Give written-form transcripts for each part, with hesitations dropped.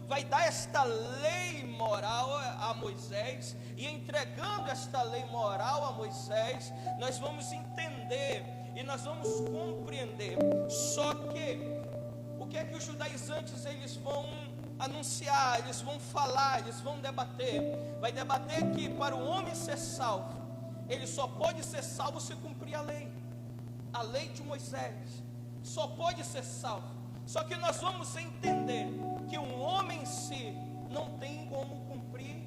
vai dar esta lei moral a Moisés, e entregando esta lei moral a Moisés, nós vamos entender e nós vamos compreender. Só que o que é que os judaizantes eles vão anunciar, eles vão falar, eles vão debater? Vai debater que para o homem ser salvo, ele só pode ser salvo se cumprir a lei de Moisés, só pode ser salvo. Só que nós vamos entender que um homem em si não tem como cumprir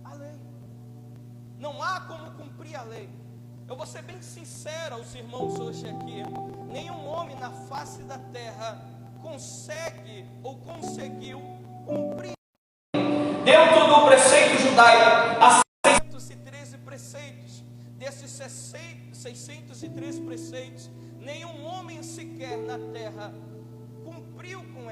a lei, não há como cumprir a lei. Eu vou ser bem sincero aos irmãos hoje aqui: nenhum homem na face da terra consegue ou conseguiu cumprir dentro do preceito judaico as 613 preceitos. Desses 613 preceitos, nenhum homem sequer na terra cumpriu com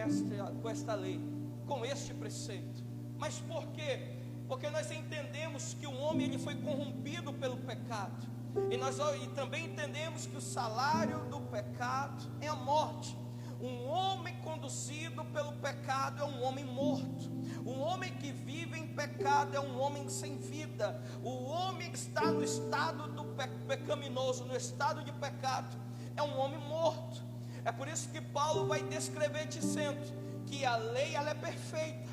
esta lei, com este preceito. Mas por quê? Porque nós entendemos que o homem ele foi corrompido pelo pecado, e nós também entendemos que o salário do pecado é a morte. Um homem conduzido pelo pecado é um homem morto. Um homem que vive em pecado é um homem sem vida. O homem que está no estado do pecaminoso, no estado de pecado, é um homem morto. É por isso que Paulo vai descrever dizendo que a lei ela é perfeita.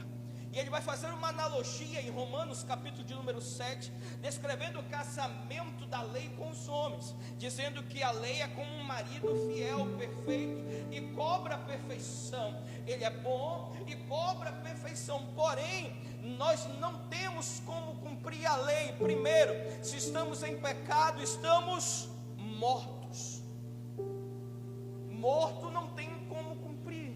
E ele vai fazer uma analogia em Romanos capítulo de número 7, descrevendo o casamento da lei com os homens, dizendo que a lei é como um marido fiel, perfeito, e cobra a perfeição. Ele é bom e cobra a perfeição. Porém, nós não temos como cumprir a lei. Primeiro, se estamos em pecado, estamos mortos. Morto não tem como cumprir,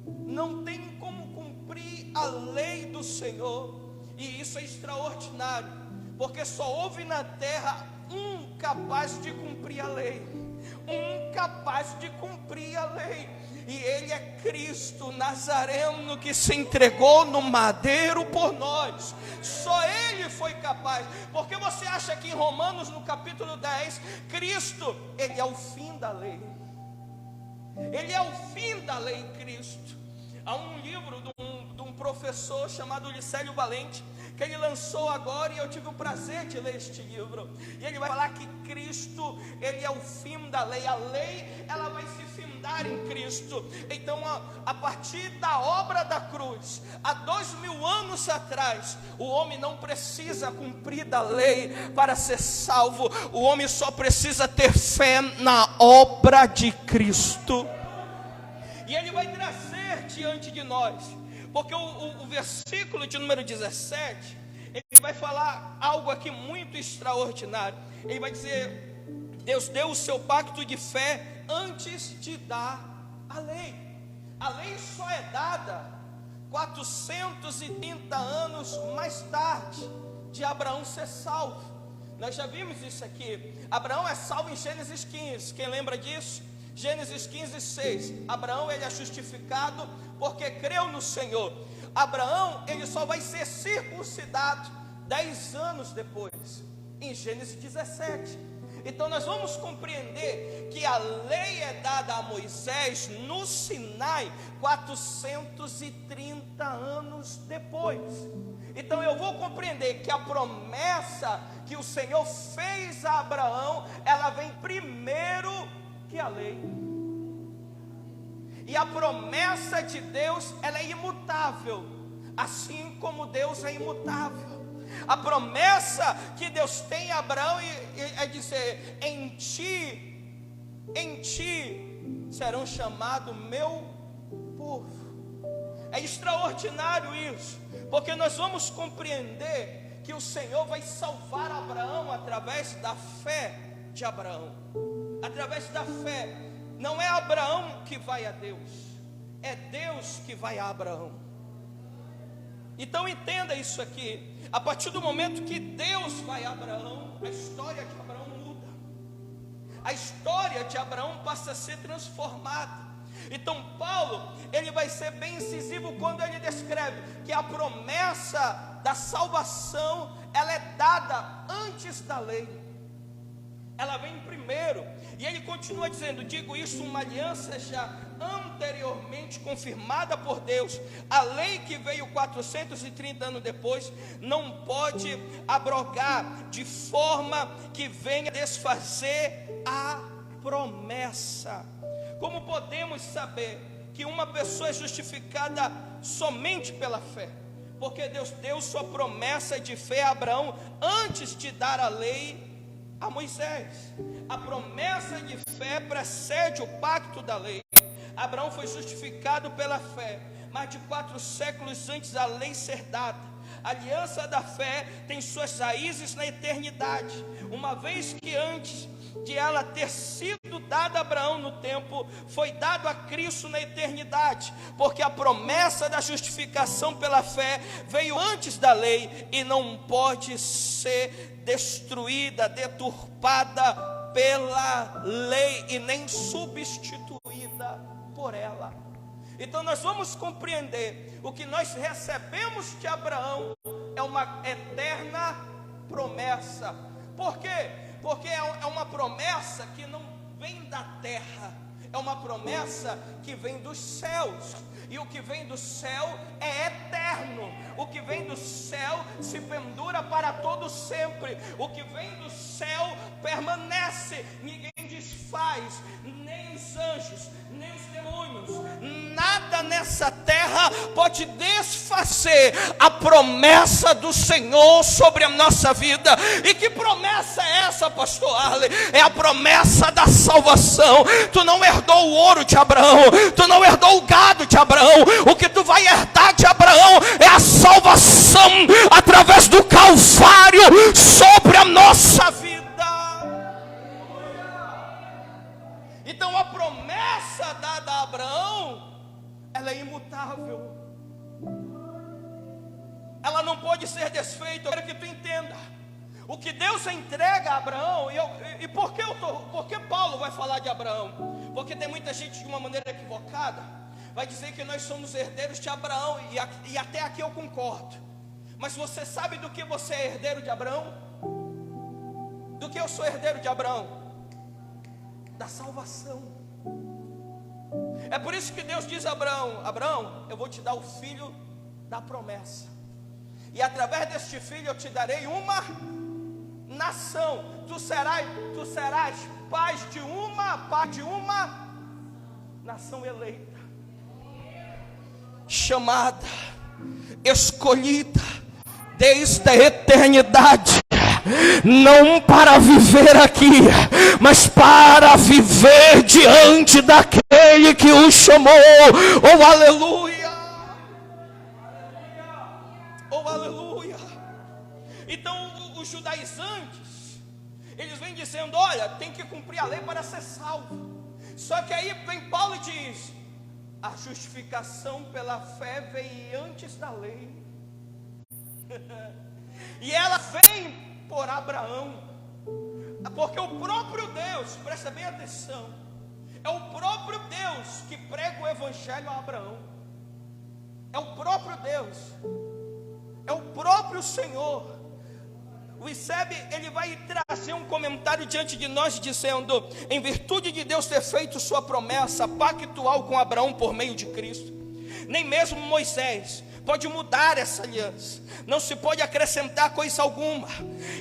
não tem como cumprir a lei do Senhor. E isso é extraordinário, porque só houve na terra um capaz de cumprir a lei, um capaz de cumprir a lei, e ele é Cristo Nazareno, que se entregou no madeiro por nós. Só ele foi capaz. Porque você acha que em Romanos no capítulo 10, Cristo, ele é o fim da lei? Ele é o fim da lei, Cristo. Há um livro de um professor chamado Licélio Valente, que ele lançou agora, e eu tive o prazer de ler este livro. E ele vai falar que Cristo, ele é o fim da lei. A lei, ela vai se findar em Cristo. Então, a partir da obra da cruz, há 2000 anos atrás, o homem não precisa cumprir da lei para ser salvo. O homem só precisa ter fé na obra de Cristo. E ele vai trazer diante de nós, porque o versículo de número 17, ele vai falar algo aqui muito extraordinário. Ele vai dizer: Deus deu o seu pacto de fé antes de dar a lei. A lei só é dada 430 anos mais tarde de Abraão ser salvo. Nós já vimos isso aqui. Abraão é salvo em Gênesis 15, quem lembra disso? Gênesis 15, 6. Abraão ele é justificado porque creu no Senhor. Abraão ele só vai ser circuncidado 10 anos depois, em Gênesis 17. Então nós vamos compreender que a lei é dada a Moisés no Sinai 430 anos depois. Então eu vou compreender que a promessa que o Senhor fez a Abraão, ela vem primeiro que a lei. E a promessa de Deus, ela é imutável, assim como Deus é imutável. A promessa que Deus tem a Abraão é dizer: em ti serão chamados meu povo. É extraordinário isso, porque nós vamos compreender que o Senhor vai salvar Abraão através da fé de Abraão. Através da fé. Não é Abraão que vai a Deus, é Deus que vai a Abraão. Então entenda isso aqui. A partir do momento que Deus vai a Abraão, a história de Abraão muda. A história de Abraão passa a ser transformada. Então Paulo, ele vai ser bem incisivo quando ele descreve que a promessa da salvação, ela é dada antes da lei. Ela vem primeiro. E ele continua dizendo: digo isso, uma aliança já anteriormente confirmada por Deus, a lei que veio 430 anos depois, não pode abrogar de forma que venha desfazer a promessa. Como podemos saber que uma pessoa é justificada somente pela fé? Porque Deus deu sua promessa de fé a Abraão antes de dar a lei a Moisés. A promessa de fé precede o pacto da lei. Abraão foi justificado pela fé, mais de 4 séculos antes da lei ser dada. A aliança da fé tem suas raízes na eternidade, uma vez que antes de ela ter sido dada a Abraão no tempo, foi dado a Cristo na eternidade, porque a promessa da justificação pela fé veio antes da lei e não pode ser destruída, deturpada pela lei e nem substituída por ela. Então nós vamos compreender: o que nós recebemos de Abraão é uma eterna promessa. Por quê? Porque é uma promessa que não vem da terra, é uma promessa que vem dos céus. E o que vem do céu é eterno. O que vem do céu se pendura para todo sempre. O que vem do céu permanece, ninguém desfaz, nem os anjos, nem os demônios, nada nessa terra pode desfazer a promessa do Senhor sobre a nossa vida. E que promessa é essa, pastor Arley? É a promessa da salvação. Tu não herdou o ouro de Abraão, tu não herdou o gado de Abraão. O que tu vai herdar de Abraão é a salvação através do Calvário sobre a nossa vida. Então a promessa dada a Abraão, ela é imutável, ela não pode ser desfeita. Eu quero que tu entenda o que Deus entrega a Abraão. E por que Paulo vai falar de Abraão? Porque tem muita gente de uma maneira equivocada vai dizer que nós somos herdeiros de Abraão, e até aqui eu concordo. Mas você sabe do que você é herdeiro de Abraão? Do que eu sou herdeiro de Abraão? Da salvação. É por isso que Deus diz a Abraão: Abraão, eu vou te dar o filho da promessa, e através deste filho eu te darei uma nação. Tu serás pai de uma nação eleita, chamada, escolhida desde a eternidade, não para viver aqui, mas para viver diante daquele que o chamou. Oh, aleluia! Oh, aleluia! Então os judaizantes, eles vêm dizendo: olha, tem que cumprir a lei para ser salvo. Só que aí vem Paulo e diz: a justificação pela fé veio antes da lei. E ela vem por Abraão, porque o próprio Deus, presta bem atenção, é o próprio Deus que prega o evangelho a Abraão. É o próprio Deus, é o próprio Senhor. O ICEB, ele vai trazer um comentário diante de nós dizendo: em virtude de Deus ter feito sua promessa pactual com Abraão por meio de Cristo, nem mesmo Moisés pode mudar essa aliança. Não se pode acrescentar coisa alguma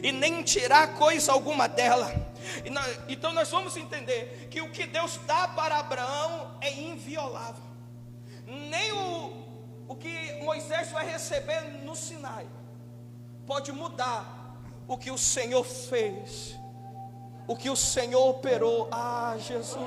e nem tirar coisa alguma dela. Então nós vamos entender que o que Deus dá para Abraão é inviolável. Nem o que Moisés vai receber no Sinai pode mudar o que o Senhor fez, o que o Senhor operou. Ah, Jesus,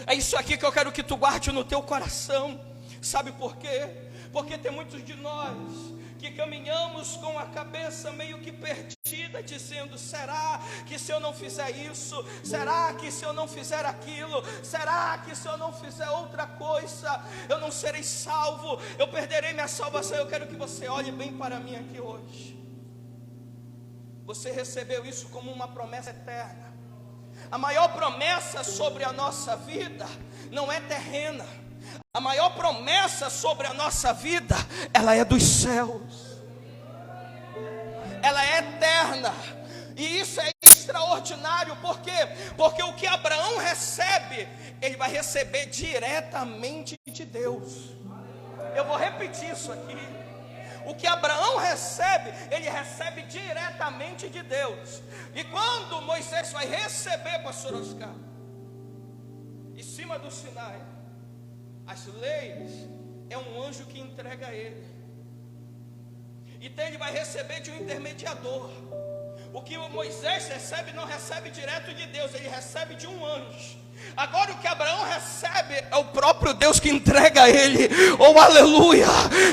é isso aqui que eu quero que tu guarde no teu coração. Sabe por quê? Porque tem muitos de nós que caminhamos com a cabeça meio que perdida, dizendo: será que se eu não fizer isso? Será que se eu não fizer aquilo? Será que se eu não fizer outra coisa, eu não serei salvo? Eu perderei minha salvação. Eu quero que você olhe bem para mim aqui hoje. Você recebeu isso como uma promessa eterna. A maior promessa sobre a nossa vida não é terrena. A maior promessa sobre a nossa vida, ela é dos céus. Ela é eterna. E isso é extraordinário. Por quê? Porque o que Abraão recebe, ele vai receber diretamente de Deus. Eu vou repetir isso aqui. O que Abraão recebe, ele recebe diretamente de Deus. E quando Moisés vai receber, pastor Oscar, em cima do Sinai, as leis, é um anjo que entrega a ele. Então ele vai receber de um intermediador. O que Moisés recebe, não recebe direto de Deus, ele recebe de um anjo. Agora o que Abraão recebe é o próprio Deus que entrega a ele. Oh, aleluia!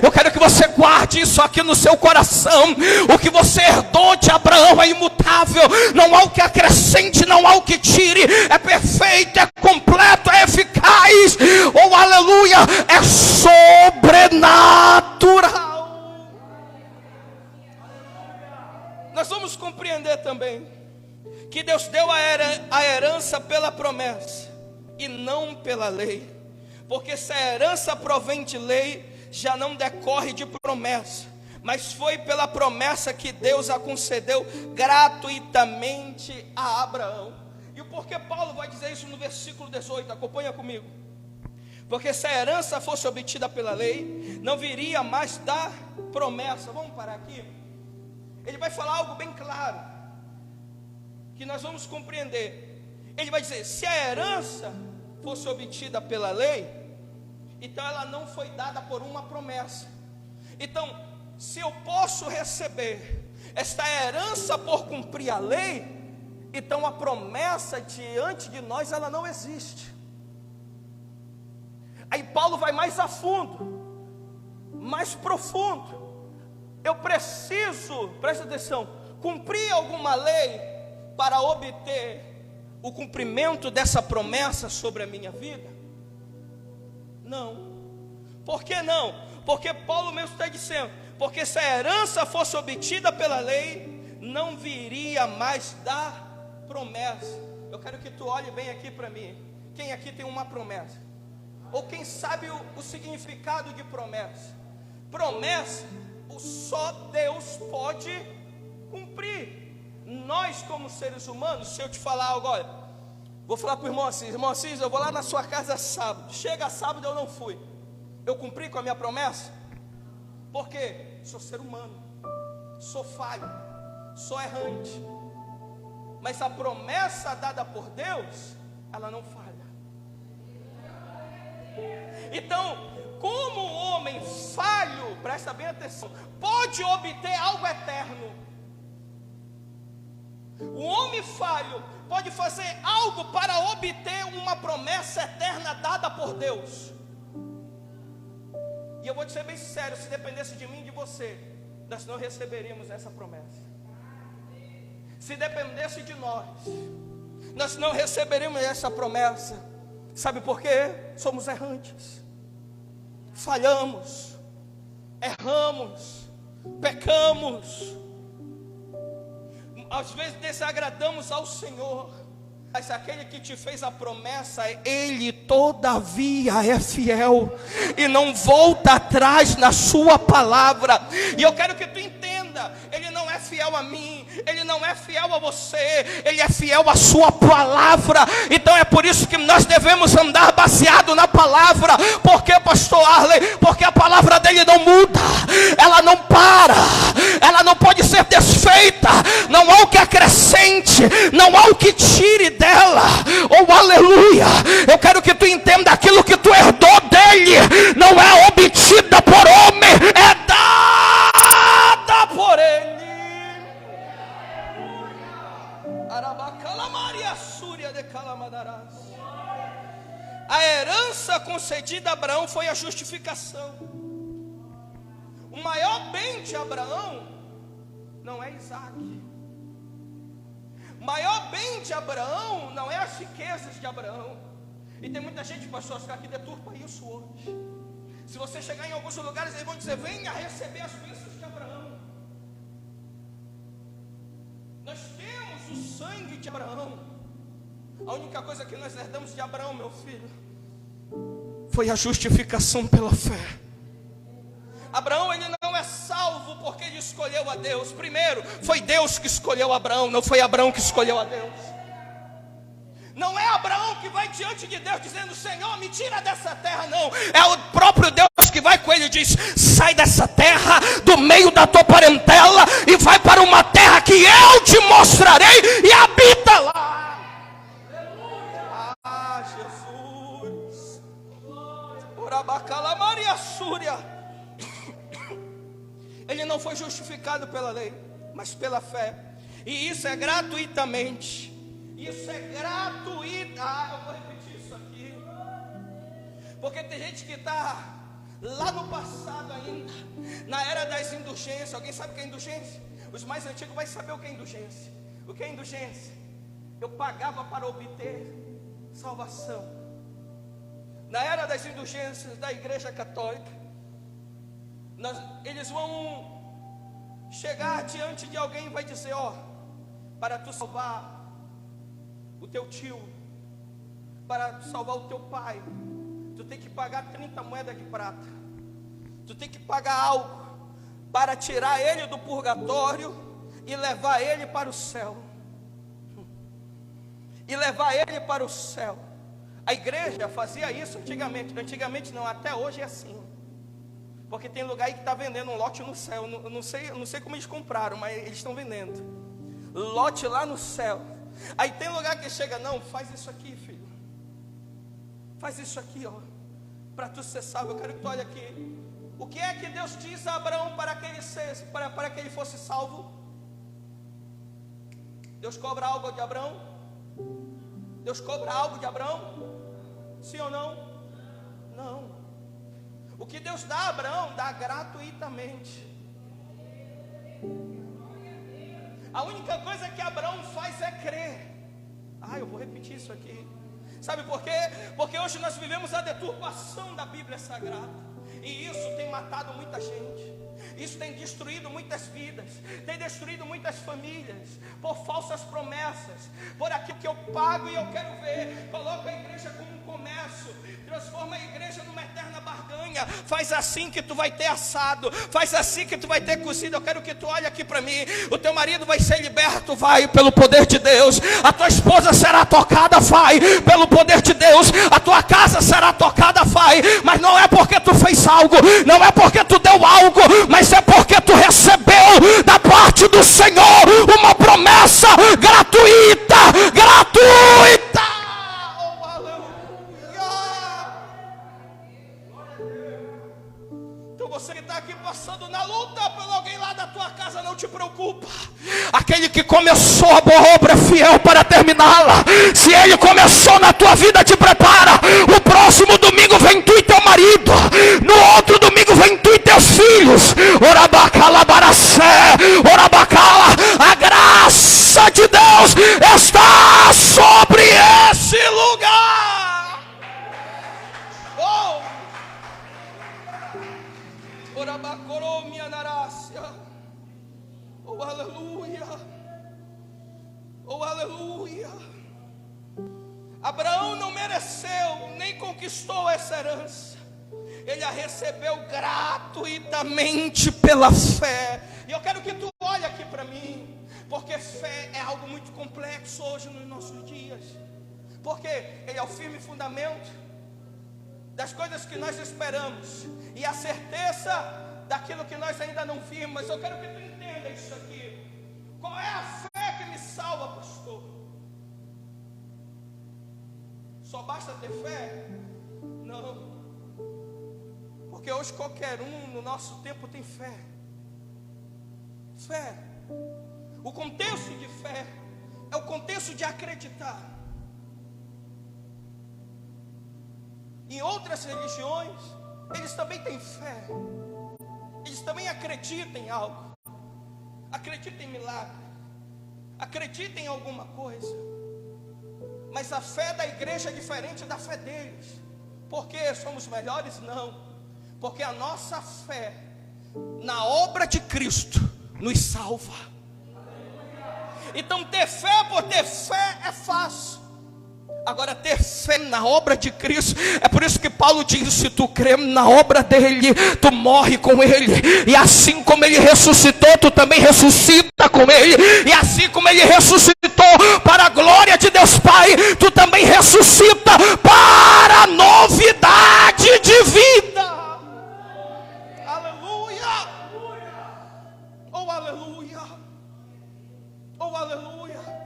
Eu quero que você guarde isso aqui no seu coração. O que você herdou de Abraão é imutável. Não há o que acrescente, não há o que tire. É perfeito, é completo, é eficaz. Oh, aleluia! É sobrenatural. Nós vamos compreender também que Deus deu a herança pela promessa e não pela lei. Porque se a herança provém de lei, já não decorre de promessa, mas foi pela promessa que Deus a concedeu gratuitamente a Abraão. E o porquê Paulo vai dizer isso no versículo 18, acompanha comigo. Porque se a herança fosse obtida pela lei, não viria mais da promessa. Vamos parar aqui. Ele vai falar algo bem claro, que nós vamos compreender. Ele vai dizer, se a herança fosse obtida pela lei, então ela não foi dada por uma promessa. Então, se eu posso receber esta herança por cumprir a lei, então a promessa diante de nós, ela não existe. Aí Paulo vai mais a fundo, mais profundo. Eu preciso, presta atenção, cumprir alguma lei para obter o cumprimento dessa promessa sobre a minha vida? Não. Por que não? Porque Paulo mesmo está dizendo, porque se a herança fosse obtida pela lei, não viria mais da promessa. Eu quero que tu olhe bem aqui para mim. Quem aqui tem uma promessa? Ou quem sabe o significado de promessa? Promessa, só Deus pode cumprir. Nós como seres humanos, se eu te falar algo, olha, vou falar para o irmão Assis, eu vou lá na sua casa sábado. Chega sábado, eu não fui. Eu cumpri com a minha promessa? Por quê? Sou ser humano, sou falho, sou errante. Mas a promessa dada por Deus, ela não falha. Então, como o homem falho, presta bem atenção, pode obter algo eterno? O homem falho pode fazer algo para obter uma promessa eterna dada por Deus. E eu vou te ser bem sincero, se dependesse de mim e de você, nós não receberíamos essa promessa. Se dependesse de nós, nós não receberíamos essa promessa. Sabe por quê? Somos errantes, falhamos, erramos, pecamos, às vezes desagradamos ao Senhor, mas aquele que te fez a promessa, Ele todavia é fiel e não volta atrás na sua palavra. E eu quero que tu entenda, Ele não é fiel a mim, Ele não é fiel a você, Ele é fiel à sua palavra. Então é por isso que nós devemos andar baseado na palavra. Por que, pastor Arley? Porque a palavra dele não muda, ela não para, ela não pode ser desfeita, não há o que acrescente, não há o que tire dela. Oh, aleluia! Eu quero que tu entenda, aquilo que tu herdou dele não é obtida por homem, é dada por ele. A herança concedida a Abraão foi a justificação. O maior bem de Abraão não é Isaac. O maior bem de Abraão não é as riquezas de Abraão. E tem muita gente, pastor Oscar, que deturpa isso hoje. Se você chegar em alguns lugares, eles vão dizer, venha receber as bênçãos de Abraão. Nós temos o sangue de Abraão. A única coisa que nós herdamos de Abraão, meu filho, foi a justificação pela fé. Abraão, ele não é salvo salvo porque ele escolheu a Deus. Primeiro, foi Deus que escolheu Abraão, não foi Abraão que escolheu a Deus. Não é Abraão que vai diante de Deus dizendo: Senhor, me tira dessa terra, não. É o próprio Deus que vai com ele e diz: sai dessa terra, do meio da tua parentela, e vai para uma terra que eu te mostrarei, e habita lá. Ah, Jesus. Orabacala Maria Súria. Ele não foi justificado pela lei, mas pela fé. E isso é gratuitamente. Isso é gratuito. Ah, eu vou repetir isso aqui. Porque tem gente que está lá no passado ainda, na era das indulgências. Alguém sabe o que é indulgência? Os mais antigos vão saber o que é indulgência. O que é indulgência? Eu pagava para obter salvação. Na era das indulgências da Igreja Católica, eles vão chegar diante de alguém e vai dizer: ó, para tu salvar o teu tio, para salvar o teu pai, tu tem que pagar 30 moedas de prata. Tu tem que pagar algo para tirar ele do purgatório e levar ele para o céu. E levar ele para o céu. A igreja fazia isso antigamente. Antigamente não, até hoje é assim. Porque tem lugar aí que está vendendo um lote no céu. Não sei como eles compraram, mas eles estão vendendo lote lá no céu. Aí tem lugar que chega: não, faz isso aqui, filho. Faz isso aqui, ó, para tu ser salvo. Eu quero que tu olhe aqui. O que é que Deus diz a Abraão para que ele fosse salvo? Deus cobra algo de Abraão? Deus cobra algo de Abraão? Sim ou não? Não. O que Deus dá a Abraão, dá gratuitamente. A única coisa que Abraão faz é crer. Ah, eu vou repetir isso aqui. Sabe por quê? Porque hoje nós vivemos a deturpação da Bíblia Sagrada. E isso tem matado muita gente. Isso tem destruído muitas vidas. Tem destruído muitas famílias. Por falsas promessas. Por aquilo que eu pago e eu quero ver. Coloca a igreja como um comércio. Transforma a igreja numa eterna barganha. Faz assim que tu vai ter assado. Faz assim que tu vai ter cozido. Eu quero que tu olhe aqui para mim. O teu marido vai ser liberto, vai, pelo poder de Deus. A tua esposa será tocada, vai, pelo poder de Deus. A tua casa será tocada, vai. Mas não é porque tu fez algo, não é porque tu deu algo, mas é porque tu recebeu da parte do Senhor uma promessa gratuita. Gratuita. Oh, aleluia. Então você que está aqui passando na luta por alguém lá da tua casa, não te preocupa. Aquele que começou a boa obra é fiel para terminá-la. Se ele começou na tua vida, te prepara. O próximo domingo vem tu e teu marido. No outro domingo vem tu e teus filhos. Orabacala baracé, orabacala. A graça de Deus está sobre esse lugar. Oh! Orabacoro minha narácia. Oh, aleluia. Oh, aleluia. Abraão não mereceu, nem conquistou essa herança. Ele a recebeu gratuitamente pela fé. E eu quero que tu olhe aqui para mim. Porque fé é algo muito complexo hoje nos nossos dias. Porque ele é o firme fundamento das coisas que nós esperamos. E a certeza daquilo que nós ainda não vimos. Mas eu quero que tu entenda isso aqui. Qual é a fé que me salva, pastor? Só basta ter fé? Não. Porque hoje qualquer um no nosso tempo tem fé. Fé. O contexto de fé é o contexto de acreditar. Em outras religiões, eles também têm fé. Eles também acreditam em algo. Acreditam em milagre. Acreditam em alguma coisa. Mas a fé da igreja é diferente da fé deles. Porque somos melhores? Não. Porque a nossa fé na obra de Cristo nos salva. Então ter fé por ter fé é fácil. Agora, ter fé na obra de Cristo, é por isso que Paulo diz: se tu crê na obra dele, tu morre com ele, e assim como ele ressuscitou, tu também ressuscita com ele, e assim como ele ressuscitou para a glória de Deus Pai, tu também ressuscita para a novidade de vida. Aleluia! Oh aleluia! Oh aleluia!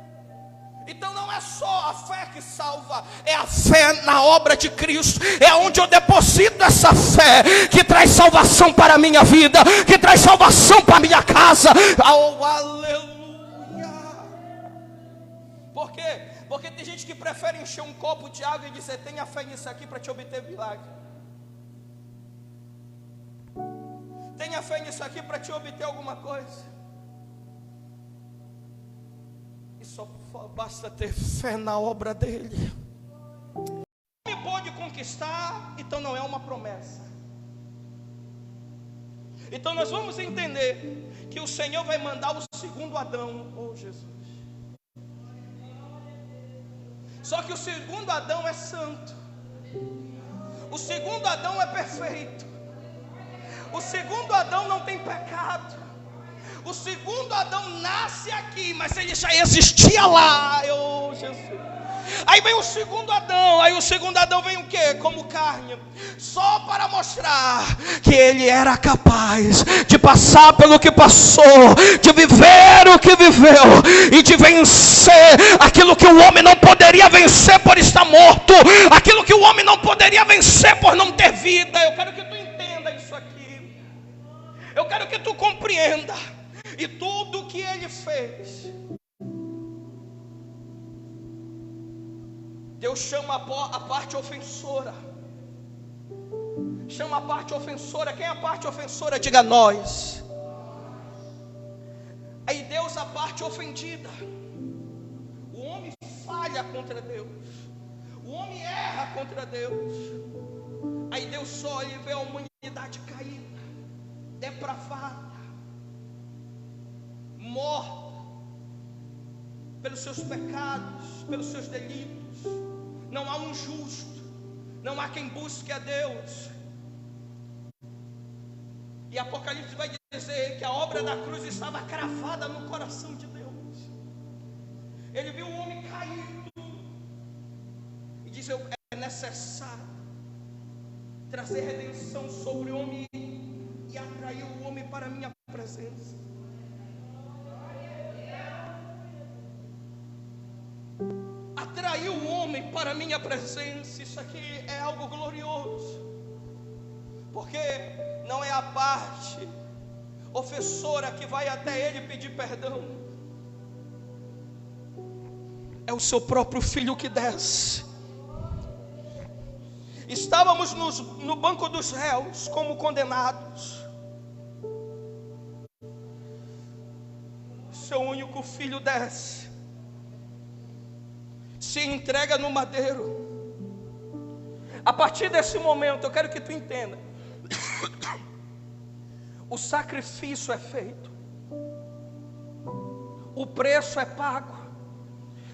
Então não é só a fé que salva, é a fé na obra de Cristo. É onde eu deposito essa fé que traz salvação para a minha vida, que traz salvação para a minha casa. Oh, aleluia! Por quê? Porque tem gente que prefere encher um copo de água e dizer: tenha fé nisso aqui para te obter milagre. Tenha fé nisso aqui para te obter alguma coisa. Só basta ter fé na obra dele. Não pode conquistar, então não é uma promessa. Então nós vamos entender que o Senhor vai mandar o segundo Adão. Oh Jesus! Só que o segundo Adão é santo. O segundo Adão é perfeito. O segundo Adão não tem pecado. O segundo Adão nasce aqui, mas ele já existia lá. Oh, Jesus. Aí vem o segundo Adão. Aí o segundo Adão vem o quê? Como carne. Só para mostrar que ele era capaz de passar pelo que passou, de viver o que viveu e de vencer aquilo que o homem não poderia vencer por estar morto, aquilo que o homem não poderia vencer por não ter vida. Eu quero que tu entenda isso aqui. Eu quero que tu compreenda. E tudo que ele fez, Deus chama a parte ofensora. Chama a parte ofensora. Quem é a parte ofensora? Diga: nós. Aí Deus, a parte ofendida. O homem falha contra Deus. O homem erra contra Deus. Aí Deus olha e vê a humanidade caída, depravada, morta pelos seus pecados, pelos seus delitos. Não há um justo, não há quem busque a Deus. E Apocalipse vai dizer que a obra da cruz estava cravada no coração de Deus. Ele viu o homem caído e diz: é necessário trazer redenção sobre o homem e atrair o homem para a minha presença. Atrair o homem para a minha presença. Isso aqui é algo glorioso, porque não é a parte ofensora que vai até ele pedir perdão, é o seu próprio filho que desce. Estávamos no banco dos réus como condenados. Seu único filho desce, se entrega no madeiro. A partir desse momento, eu quero que tu entenda, o sacrifício é feito, o preço é pago.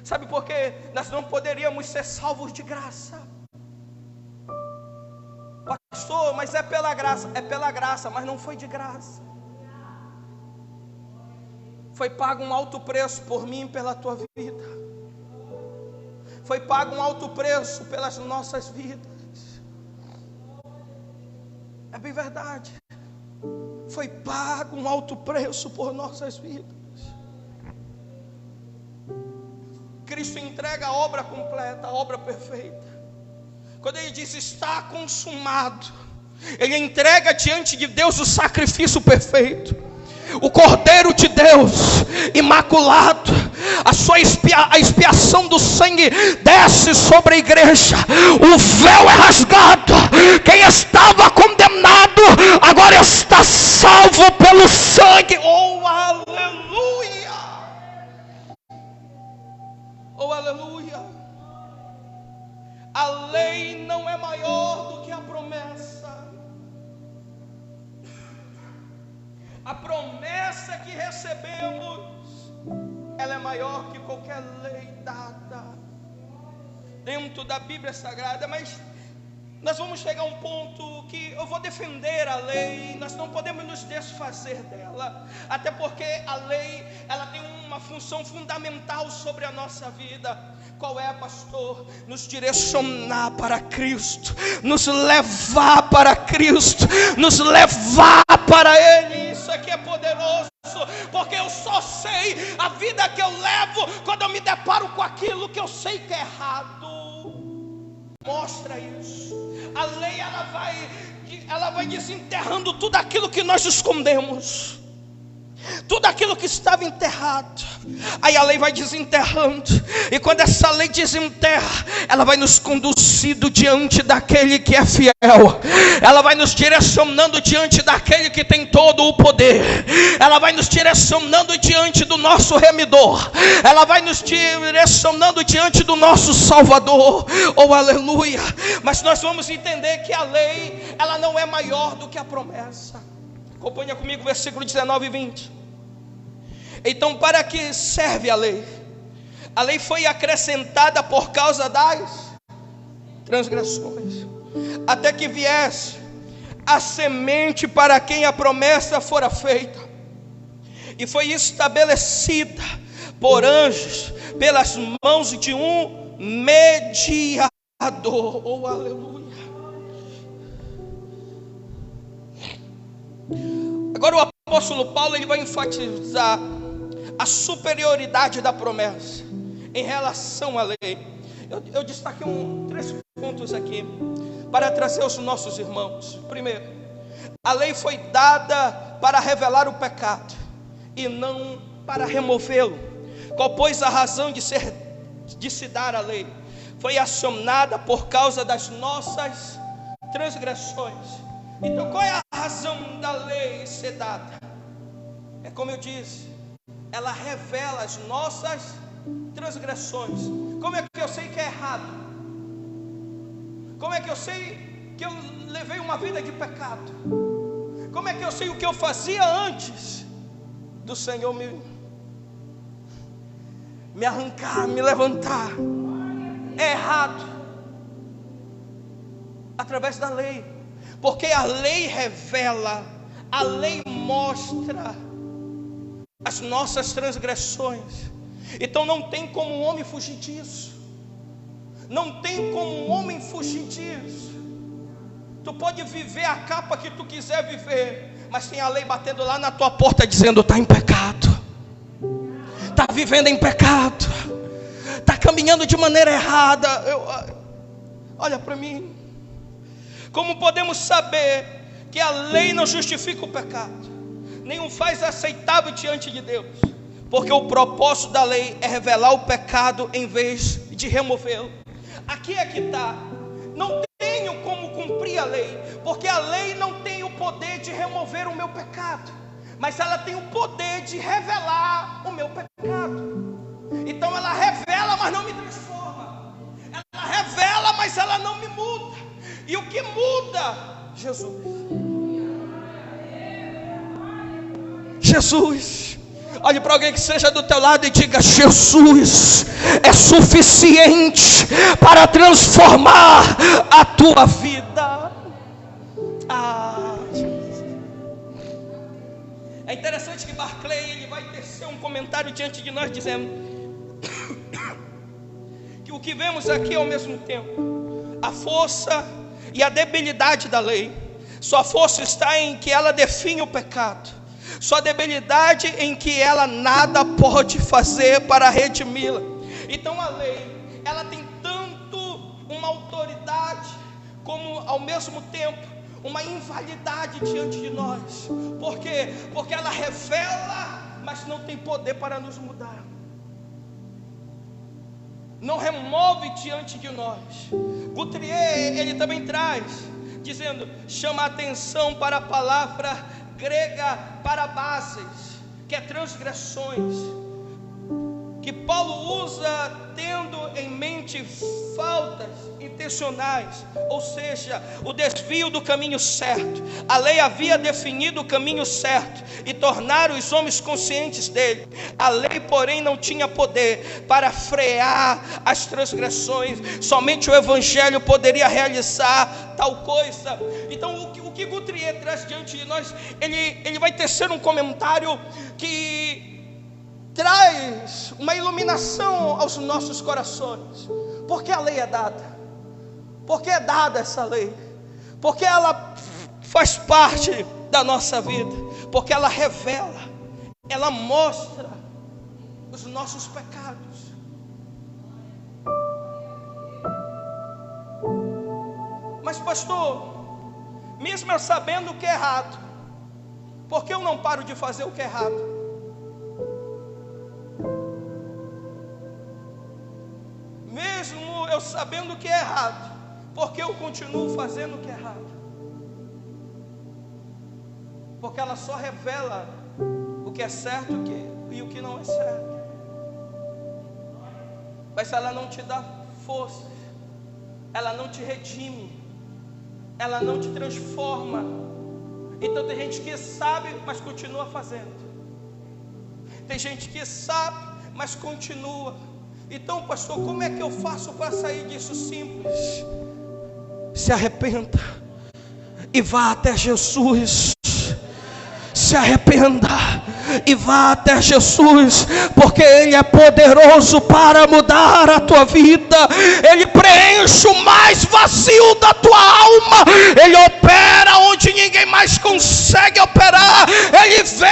Sabe por quê? Nós não poderíamos ser salvos de graça. Pastor, mas é pela graça. É pela graça, mas não foi de graça. Foi pago um alto preço por mim e pela tua vida. Foi pago um alto preço pelas nossas vidas. É bem verdade. Foi pago um alto preço por nossas vidas. Cristo entrega a obra completa, a obra perfeita. Quando ele diz está consumado, ele entrega diante de Deus o sacrifício perfeito, o Cordeiro de Deus imaculado. A expiação do sangue desce sobre a igreja. O véu é rasgado. Quem estava condenado agora está salvo pelo sangue. Oh aleluia! Oh aleluia! A lei não é maior do que a promessa. A promessa que recebemos, ela é maior que qualquer lei dada. dentro da Bíblia Sagrada, mas nós vamos chegar a um ponto que eu vou defender a lei. Nós não podemos nos desfazer dela, até porque a lei, ela tem uma função fundamental sobre a nossa vida. Qual é, pastor? Nos direcionar para Cristo, nos levar para Cristo, nos levar para Ele. Isso aqui é poderoso, porque eu só sei a vida que eu levo quando eu me deparo com aquilo que eu sei que é errado. Mostra isso. A lei, ela vai desenterrando tudo aquilo que nós escondemos, tudo aquilo que estava enterrado. Aí a lei vai desenterrando, e quando essa lei desenterra, ela vai nos conduzindo diante daquele que é fiel. Ela vai nos direcionando diante daquele que tem todo o poder. Ela vai nos direcionando diante do nosso remidor. Ela vai nos direcionando diante do nosso Salvador. Oh, aleluia. Mas nós vamos entender que a lei, ela não é maior do que a promessa. Acompanha comigo o versículo 19 e 20. Então, para que serve a lei? A lei foi acrescentada por causa das transgressões, até que viesse a semente para quem a promessa fora feita, e foi estabelecida por anjos, pelas mãos de um mediador. Oh, aleluia. Agora o apóstolo Paulo, ele vai enfatizar a superioridade da promessa em relação à lei. Eu destaquei 3 pontos aqui para trazer aos nossos irmãos. Primeiro, a lei foi dada para revelar o pecado e não para removê-lo. Qual, pois, a razão de se dar a lei? Foi acionada por causa das nossas transgressões. Então, qual é a razão da lei ser dada? É como eu disse, ela revela as nossas transgressões. Como é que eu sei que é errado? Como é que eu sei que eu levei uma vida de pecado? Como é que eu sei o que eu fazia antes do Senhor me arrancar, me levantar? É errado. Através da lei. Porque a lei revela, a lei mostra as nossas transgressões. Então não tem como um homem fugir disso. Não tem como um homem fugir disso. Tu pode viver a capa que tu quiser viver, mas tem a lei batendo lá na tua porta dizendo: está em pecado, está vivendo em pecado, está caminhando de maneira errada. Olha para mim. Como podemos saber que a lei não justifica o pecado, nem o faz aceitável diante de Deus? Porque o propósito da lei é revelar o pecado em vez de removê-lo. Aqui é que está. Não tenho como cumprir a lei, porque a lei não tem o poder de remover o meu pecado, mas ela tem o poder de revelar o meu pecado. Então ela revela, mas não me transforma. Ela revela, mas ela não me muda. E o que muda? Jesus. Jesus. Olhe para alguém que seja do teu lado e diga: Jesus é suficiente para transformar a tua vida. É interessante que Barclay, ele vai tecer um comentário diante de nós dizendo que o que vemos aqui é ao mesmo tempo a força e a debilidade da lei. Sua força está em que ela define o pecado, sua debilidade em que ela nada pode fazer para redimi-la. Então a lei, ela tem tanto uma autoridade, como ao mesmo tempo uma invalidade diante de nós. Por quê? Porque ela revela, mas não tem poder para nos mudar. Não remove diante de nós. Guthrie, ele também traz, dizendo, chama a atenção para a palavra grega parabases, que é transgressões. que Paulo usa tendo em mente faltas intencionais, ou seja, o desvio do caminho certo. A lei havia definido o caminho certo e tornar os homens conscientes dele. A lei, porém, não tinha poder para frear as transgressões. Somente o evangelho poderia realizar tal coisa. Então, o que Guthrie traz diante de nós, ele vai tecer um comentário que traz uma iluminação aos nossos corações. Porque a lei é dada? Porque é dada essa lei? Porque ela faz parte da nossa vida? Porque ela revela, ela mostra os nossos pecados. Mas pastor, mesmo eu sabendo o que é errado, por que eu não paro de fazer o que é errado? Mesmo eu sabendo o que é errado, por que eu continuo fazendo o que é errado? Porque ela só revela o que é certo e o que não é certo. Mas ela não te dá força, ela não te redime, ela não te transforma. Então tem gente que sabe, mas continua fazendo. Tem gente que sabe, mas continua. Então, pastor, como é que eu faço para sair disso? Simples. Se arrependa e vá até Jesus. Se arrependa e vá até Jesus, porque Ele é poderoso para mudar a tua vida. Ele preenche o mais vazio da tua alma. Ele opera onde ninguém mais consegue operar. Ele vê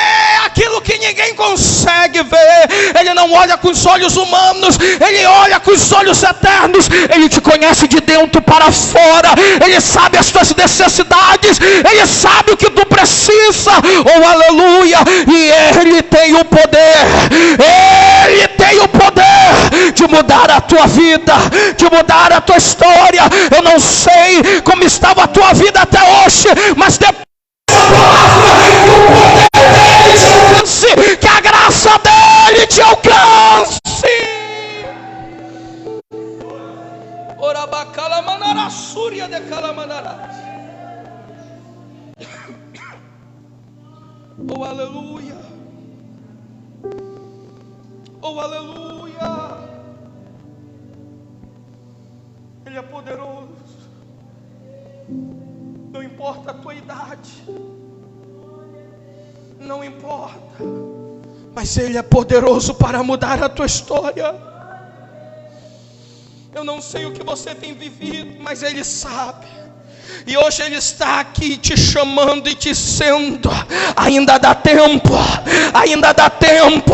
aquilo que ninguém consegue ver. Ele não olha com os olhos humanos, Ele olha com os olhos eternos. Ele te conhece de dentro para fora. Ele sabe as tuas necessidades. Ele sabe o que tu precisa. Oh, aleluia. E Ele tem o poder, Ele tem o poder de mudar a tua vida, de mudar a tua história. Eu não sei como estava a tua vida até hoje, mas depois que a graça dele te alcance. Orabacala manara súria de calamanarás. Oh, aleluia. Oh, aleluia. Ele é poderoso. Não importa a tua idade, não importa, mas Ele é poderoso para mudar a tua história. Eu não sei o que você tem vivido, mas Ele sabe. E hoje Ele está aqui te chamando e te dizendo: ainda dá tempo, ainda dá tempo.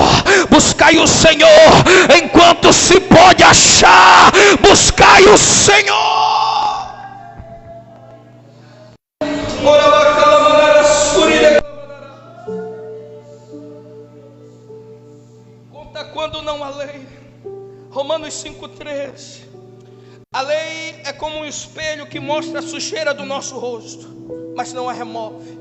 Buscai o Senhor enquanto se pode achar. Buscai o Senhor. Conta quando não há lei. Romanos 5,13. A lei é como um espelho que mostra a sujeira do nosso rosto, mas não a remove.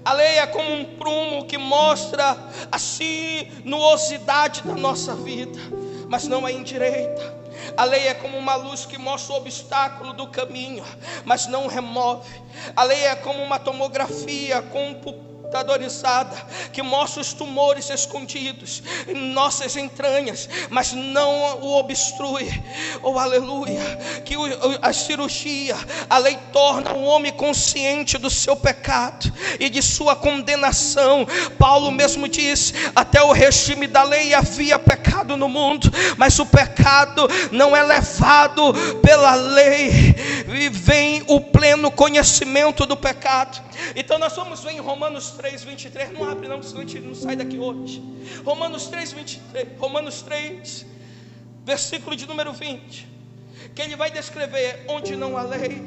A lei é como um prumo que mostra a sinuosidade da nossa vida, mas não a endireita. A lei é como uma luz que mostra o obstáculo do caminho, mas não remove. A lei é como uma tomografia computadorizada que mostra os tumores escondidos em nossas entranhas, mas não o obstrui. Oh, aleluia. Que a cirurgia, a lei torna o homem consciente do seu pecado e de sua condenação. Paulo mesmo diz: até o regime da lei havia pecado no mundo, mas o pecado não é levado pela lei, e vem o pleno conhecimento do pecado. Então nós vamos ver em Romanos 3:23. Não abre não, senão a gente não sai daqui hoje. Romanos 3:23. Romanos 3, versículo de número 20. Que ele vai descrever: onde não há lei,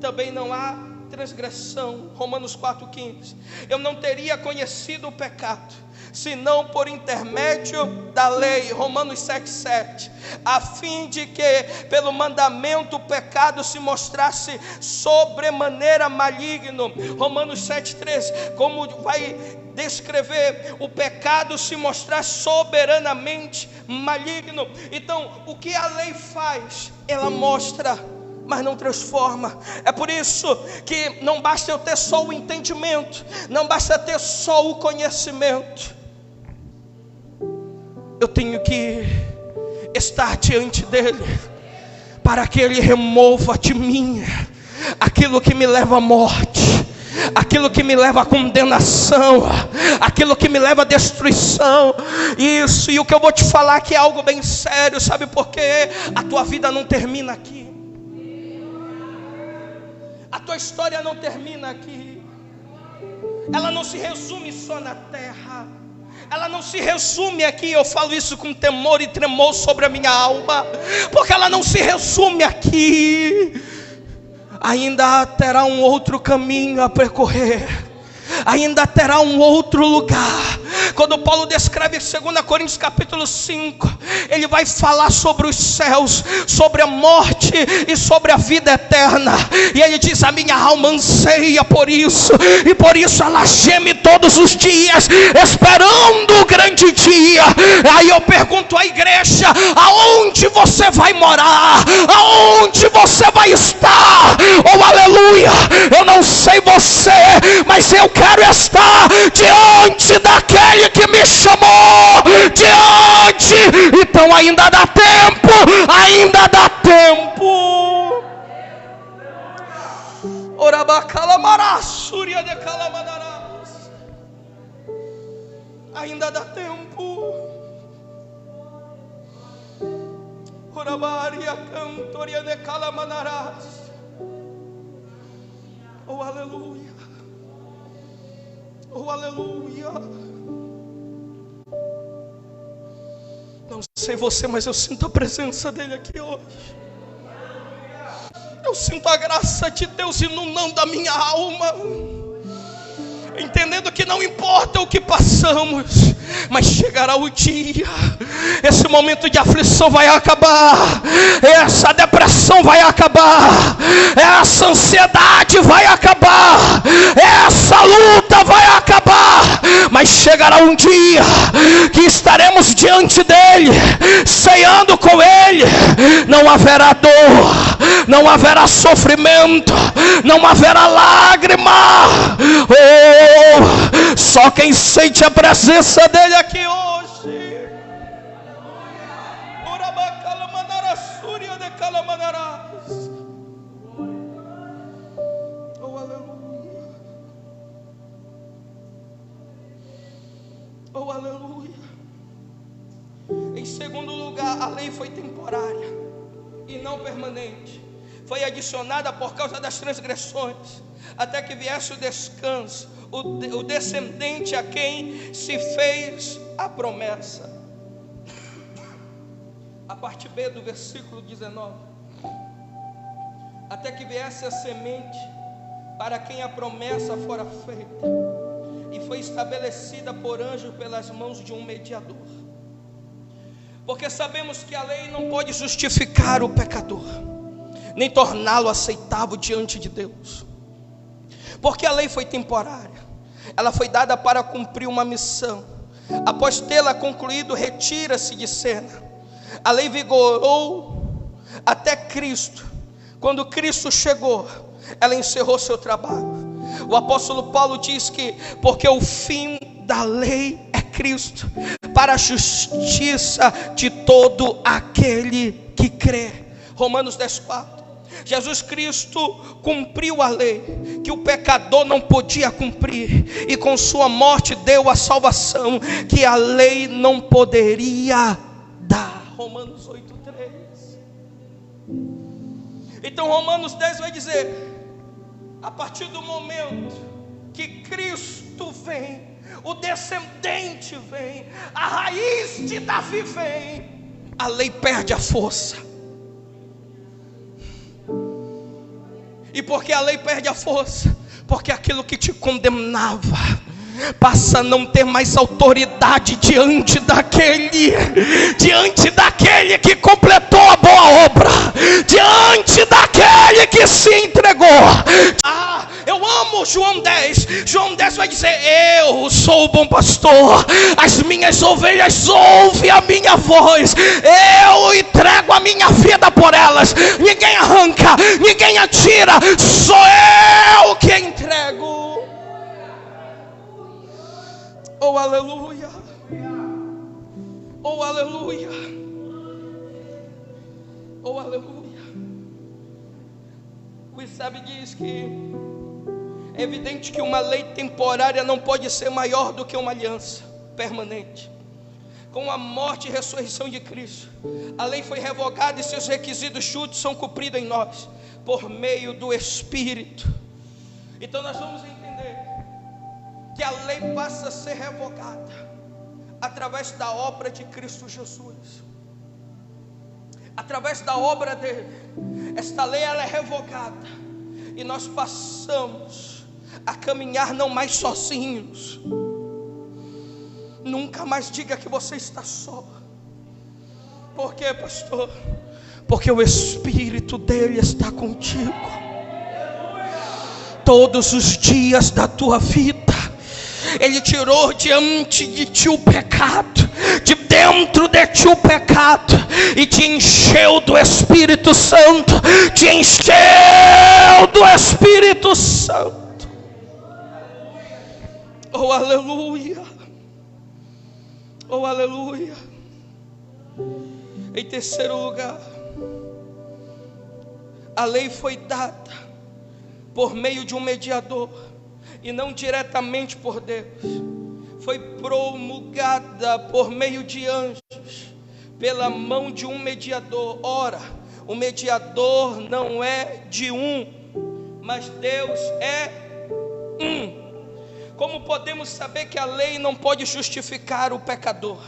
também não há transgressão. Romanos 4:15. Eu não teria conhecido o pecado senão por intermédio da lei. Romanos 7,7. A fim de que pelo mandamento o pecado se mostrasse sobremaneira maligno. Romanos 7,13. Como vai descrever o pecado se mostrar soberanamente maligno. Então, o que a lei faz? Ela mostra, mas não transforma. É por isso que não basta eu ter só o entendimento, não basta ter só o conhecimento. Eu tenho que estar diante dele, para que ele remova de mim aquilo que me leva à morte, aquilo que me leva à condenação, aquilo que me leva à destruição. Isso, e o que eu vou te falar aqui é algo bem sério. Sabe por quê? A tua vida não termina aqui. A tua história não termina aqui. Ela não se resume só na terra. Ela não se resume aqui. Eu falo isso com temor e tremor sobre a minha alma, porque ela não se resume aqui. Ainda terá um outro caminho a percorrer, ainda terá um outro lugar. Quando Paulo descreve 2 Coríntios capítulo 5, ele vai falar sobre os céus, sobre a morte e sobre a vida eterna. E ele diz: a minha alma anseia por isso, e por isso ela geme todos os dias, esperando o grande dia. Aí eu pergunto à igreja: aonde você vai morar? Aonde você vai estar? Oh, aleluia! Eu não sei você, mas eu quero estar diante daquele que me chamou, diante. Então ainda dá tempo, ainda dá tempo. Orabacalamarassuria de calamanarás. Ainda dá tempo. Orabaria cantoria de calamanarás. Oh, aleluia. Oh, aleluia. Não sei você, mas eu sinto a presença dele aqui hoje. Eu sinto a graça de Deus inundando a minha alma, entendendo que não importa o que passamos, mas chegará o dia, esse momento de aflição vai acabar, essa depressão vai acabar, essa ansiedade vai acabar, essa luta vai acabar. Mas chegará um dia que estaremos diante dele, ceando com ele. Não haverá dor, não haverá sofrimento, não haverá lágrima. Oh, só quem sente a presença dele aqui hoje. Oh, aleluia. Oh, aleluia. Em segundo lugar, a lei foi temporária e não permanente. Foi adicionada por causa das transgressões, até que viesse o descanso, o descendente a quem se fez a promessa. A parte B do versículo 19. Até que viesse a semente para quem a promessa fora feita, e foi estabelecida por anjo pelas mãos de um mediador. Porque sabemos que a lei não pode justificar o pecador, nem torná-lo aceitável diante de Deus. Porque a lei foi temporária, ela foi dada para cumprir uma missão. Após tê-la concluído, retira-se de cena. A lei vigorou até Cristo. Quando Cristo chegou, ela encerrou seu trabalho. O apóstolo Paulo diz que porque o fim da lei é Cristo, para a justiça de todo aquele que crê. Romanos 10:4. Jesus Cristo cumpriu a lei que o pecador não podia cumprir, e com sua morte deu a salvação que a lei não poderia dar. Romanos 8:3. Então Romanos 10 vai dizer: a partir do momento que Cristo vem, o descendente vem, a raiz de Davi vem, a lei perde a força. E por que a lei perde a força? Porque aquilo que te condenava, passa a não ter mais autoridade diante daquele que completou a boa obra, diante daquele que se entregou. Eu amo João 10. João 10 vai dizer: eu sou o bom pastor, as minhas ovelhas ouvem a minha voz, eu entrego a minha vida por elas, ninguém arranca, ninguém atira, sou eu que entrego. Oh aleluia, oh aleluia, oh aleluia. O Isabe diz que é evidente que uma lei temporária não pode ser maior do que uma aliança permanente. Com a morte e ressurreição de Cristo, a lei foi revogada e seus requisitos justos são cumpridos em nós, por meio do Espírito. Então nós vamos entender que a lei passa a ser revogada através da obra de Cristo Jesus, através da obra dele. Esta lei ela é revogada e nós passamos a caminhar não mais sozinhos. Nunca mais diga que você está só. Por quê, pastor? Porque o Espírito dele está contigo todos os dias da tua vida. Ele tirou diante de ti o pecado, de dentro de ti o pecado, e te encheu do Espírito Santo, te encheu do Espírito Santo. Oh aleluia, oh aleluia. Em terceiro lugar, a lei foi dada por meio de um mediador e não diretamente por Deus. Foi promulgada por meio de anjos, pela mão de um mediador. Ora, o mediador não é de um, mas Deus é um. Como podemos saber que a lei não pode justificar o pecador,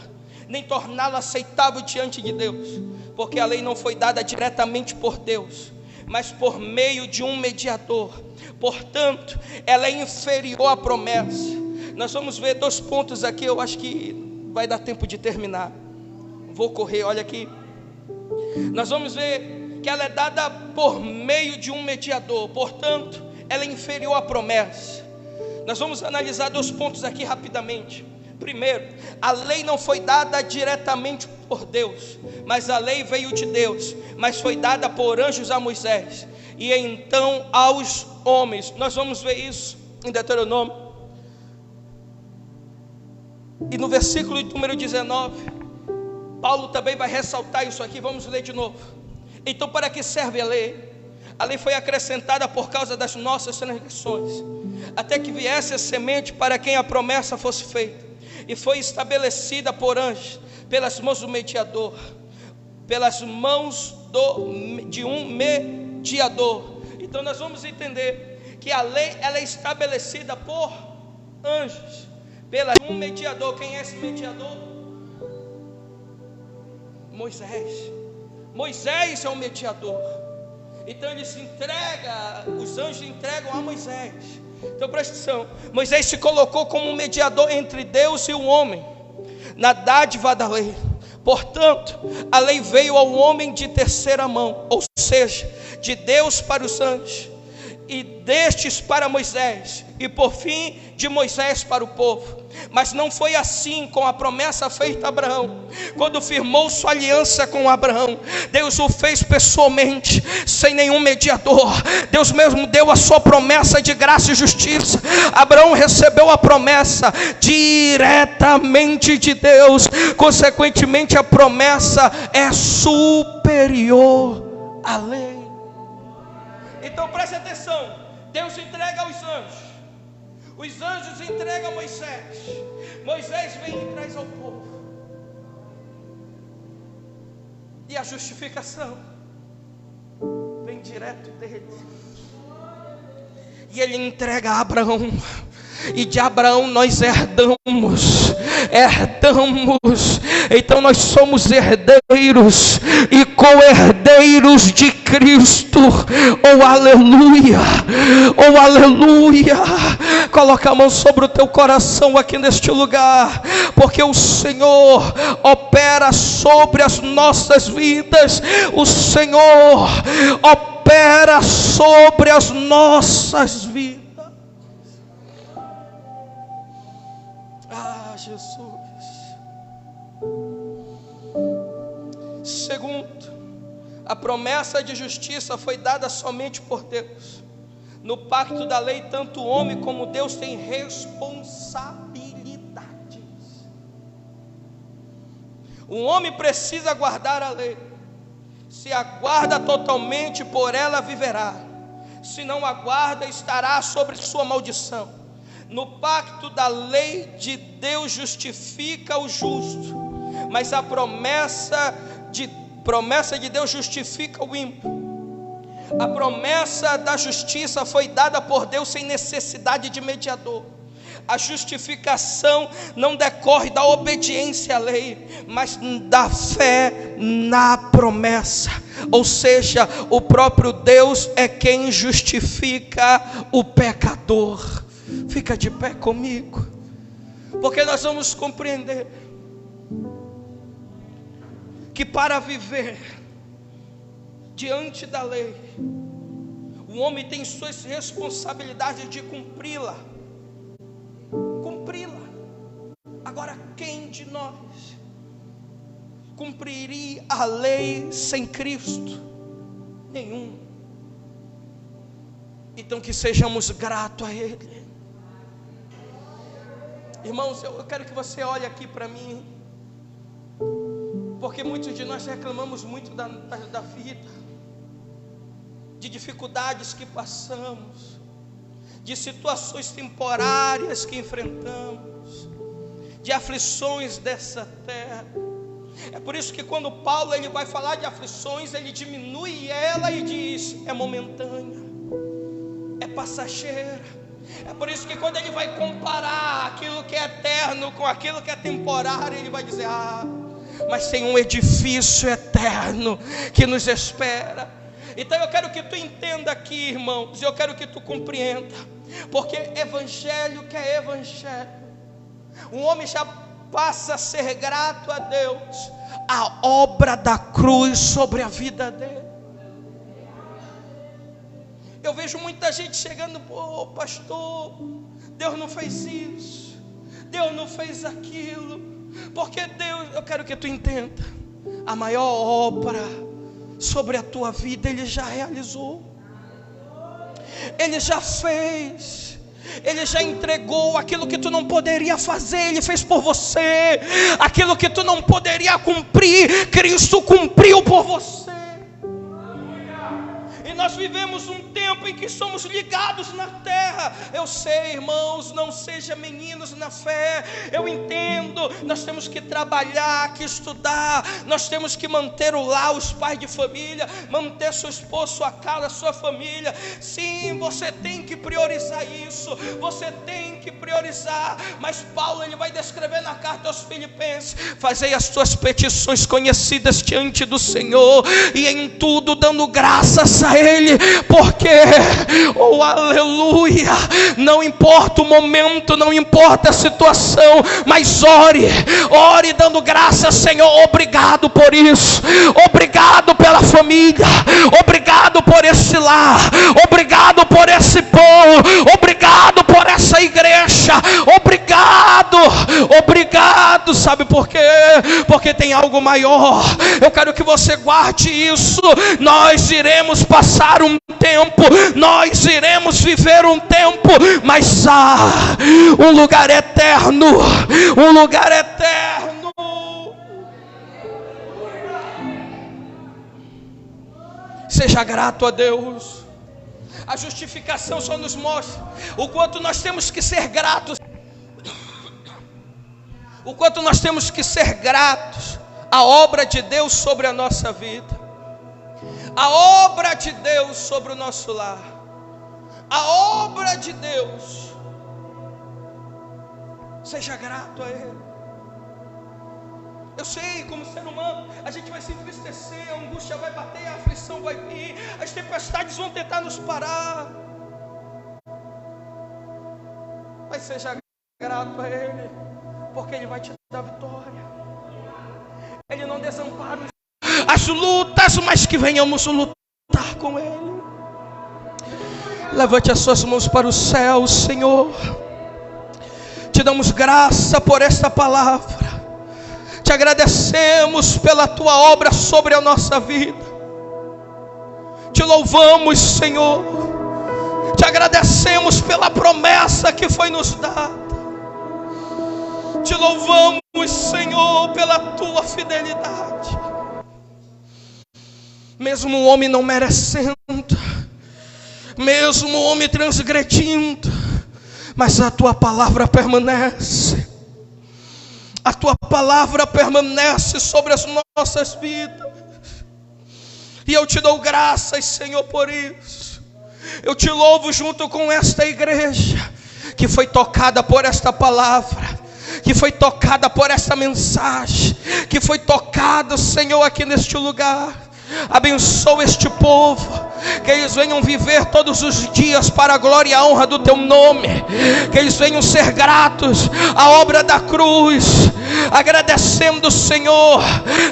nem torná-lo aceitável diante de Deus? Porque a lei não foi dada diretamente por Deus, mas por meio de um mediador. Portanto, ela é inferior à promessa. Nós vamos ver 2 pontos aqui. Eu acho que vai dar tempo de terminar. Vou correr, olha aqui. Nós vamos ver que ela é dada por meio de um mediador. Portanto, ela é inferior à promessa. Nós vamos analisar 2 pontos aqui rapidamente. Primeiro, a lei não foi dada diretamente por Deus, mas a lei veio de Deus, mas foi dada por anjos a Moisés e então aos homens. Nós vamos ver isso em Deuteronômio. E no versículo número 19, Paulo também vai ressaltar isso aqui. Vamos ler de novo. Então, para que serve a lei? A lei foi acrescentada por causa das nossas transgressões, até que viesse a semente para quem a promessa fosse feita. E foi estabelecida por anjos, pelas mãos do mediador, pelas mãos de um mediador. Então nós vamos entender que a lei ela é estabelecida por anjos, pela um mediador. Quem é esse mediador? Moisés. Moisés é o mediador. Então ele se entrega, os anjos entregam a Moisés. Então presta atenção, Moisés se colocou como um mediador entre Deus e o homem, na dádiva da lei. Portanto, a lei veio ao homem de terceira mão, ou seja, de Deus para os anjos, e destes para Moisés, e por fim de Moisés para o povo. Mas não foi assim com a promessa feita a Abraão. Quando firmou sua aliança com Abraão, Deus o fez pessoalmente, sem nenhum mediador. Deus mesmo deu a sua promessa de graça e justiça. Abraão recebeu a promessa diretamente de Deus. Consequentemente, a promessa é superior à lei. Então preste atenção, Deus entrega aos anjos, os anjos entregam a Moisés, Moisés vem e traz ao povo. E a justificação vem direto dele. E ele entrega a Abraão e de Abraão nós herdamos. Então nós somos herdeiros e co-herdeiros de Cristo. Oh aleluia, oh aleluia. Coloca a mão sobre o teu coração aqui neste lugar, porque o Senhor opera sobre as nossas vidas. O Senhor opera sobre as nossas vidas. Ah, Jesus. Segundo, a promessa de justiça foi dada somente por Deus. No pacto da lei, tanto o homem como Deus têm responsabilidades. O homem precisa guardar a lei. Se aguarda totalmente, por ela viverá. Se não aguarda, estará sobre sua maldição. No pacto da lei de Deus justifica o justo, mas a promessa de Deus justifica o ímpio. A promessa da justiça foi dada por Deus sem necessidade de mediador. A justificação não decorre da obediência à lei, mas da fé na promessa. Ou seja, o próprio Deus é quem justifica o pecador. Fica de pé comigo, porque nós vamos compreender que para viver diante da lei, o homem tem suas responsabilidades de cumpri-la. Agora, quem de nós cumpriria a lei sem Cristo? Nenhum. Então que sejamos gratos a Ele. Irmãos, eu quero que você olhe aqui para mim, porque muitos de nós reclamamos muito da vida, de dificuldades que passamos, de situações temporárias que enfrentamos, de aflições dessa terra. É por isso que quando Paulo ele vai falar de aflições, ele diminui ela e diz: é momentânea, é passageira. É por isso que quando ele vai comparar aquilo que é eterno com aquilo que é temporário, ele vai dizer: mas tem um edifício eterno que nos espera. Então eu quero que tu entenda aqui, irmãos, eu quero que tu compreenda, porque evangelho que é evangelho, um homem já passa a ser grato a Deus, a obra da cruz sobre a vida dele. Eu vejo muita gente chegando: pô, pastor, Deus não fez isso, Deus não fez aquilo, porque Deus, eu quero que tu entenda, a maior obra sobre a tua vida Ele já realizou, Ele já fez, Ele já entregou. Aquilo que tu não poderia fazer, Ele fez por você. Aquilo que tu não poderia cumprir, Cristo cumpriu por você. E nós vivemos um tempo em que somos ligados na terra. Eu sei, irmãos, não sejam meninos na fé. Eu entendo, nós temos que trabalhar, que estudar. Nós temos que manter o lar, os pais de família, manter sua esposa, sua casa, sua família. Sim, você tem que priorizar isso, você tem que priorizar. Mas Paulo ele vai descrever na carta aos Filipenses: fazei as tuas petições conhecidas diante do Senhor, e em tudo dando graças a Ele, porque, oh aleluia, não importa o momento, não importa a situação, mas ore dando graças. Senhor, obrigado por isso, obrigado pela família, obrigado por esse lar, obrigado por esse povo, obrigado por essa igreja, obrigado, sabe por quê? Porque tem algo maior. Eu quero que você guarde isso. Nós iremos passar um tempo, nós iremos viver um tempo, mas um lugar eterno, um lugar eterno. Seja grato a Deus. A justificação só nos mostra o quanto nós temos que ser gratos, o quanto nós temos que ser gratos à obra de Deus sobre a nossa vida, a obra de Deus sobre o nosso lar, a obra de Deus Seja grato a Ele. Eu sei, como ser humano, a gente vai se entristecer, a angústia vai bater, a aflição vai vir, as tempestades vão tentar nos parar. Mas seja grato a Ele, porque Ele vai te dar vitória. Ele não desampara as lutas, mas que venhamos lutar com Ele. Levante as suas mãos para o céu, Senhor. Te damos graça por esta palavra. Te agradecemos pela tua obra sobre a nossa vida. Te louvamos, Senhor. Te agradecemos pela promessa que foi nos dada. Te louvamos, Senhor, pela tua fidelidade. Mesmo o homem não merecendo, mesmo o homem transgredindo, mas a tua palavra permanece. A tua palavra permanece sobre as nossas vidas. E eu te dou graças, Senhor, por isso. Eu te louvo junto com esta igreja que foi tocada por esta palavra, que foi tocada por esta mensagem, que foi tocada, Senhor, aqui neste lugar. Abençoa este povo, que eles venham viver todos os dias para a glória e a honra do teu nome, que eles venham ser gratos à obra da cruz, agradecendo o Senhor.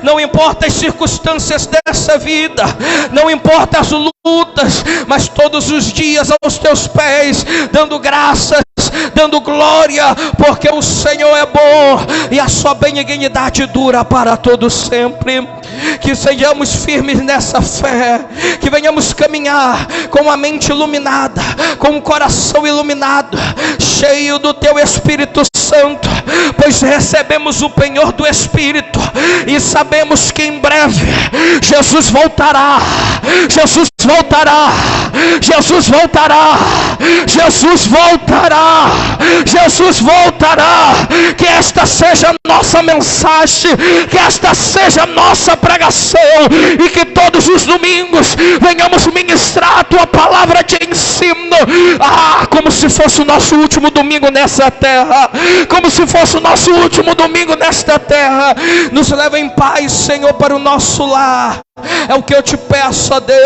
Não importa as circunstâncias dessa vida, não importa as lutas, mas todos os dias aos teus pés, dando graças, dando glória, porque o Senhor é bom e a sua benignidade dura para todos sempre. Que sejamos firmes nessa fé, que venhamos caminhar com a mente iluminada, com o coração iluminado, cheio do teu Espírito Santo, pois recebemos o penhor do Espírito e sabemos que em breve Jesus voltará. Jesus voltará. Jesus voltará. Jesus voltará. Jesus voltará. Que esta seja a nossa mensagem, que esta seja a nossa pregação, e que todos os domingos venhamos ministrar a tua palavra de ensino, como se fosse o nosso último domingo nessa terra, como se fosse o nosso último domingo nesta terra. Nos leva em paz, Senhor, para o nosso lar. É o que eu te peço, ó Deus.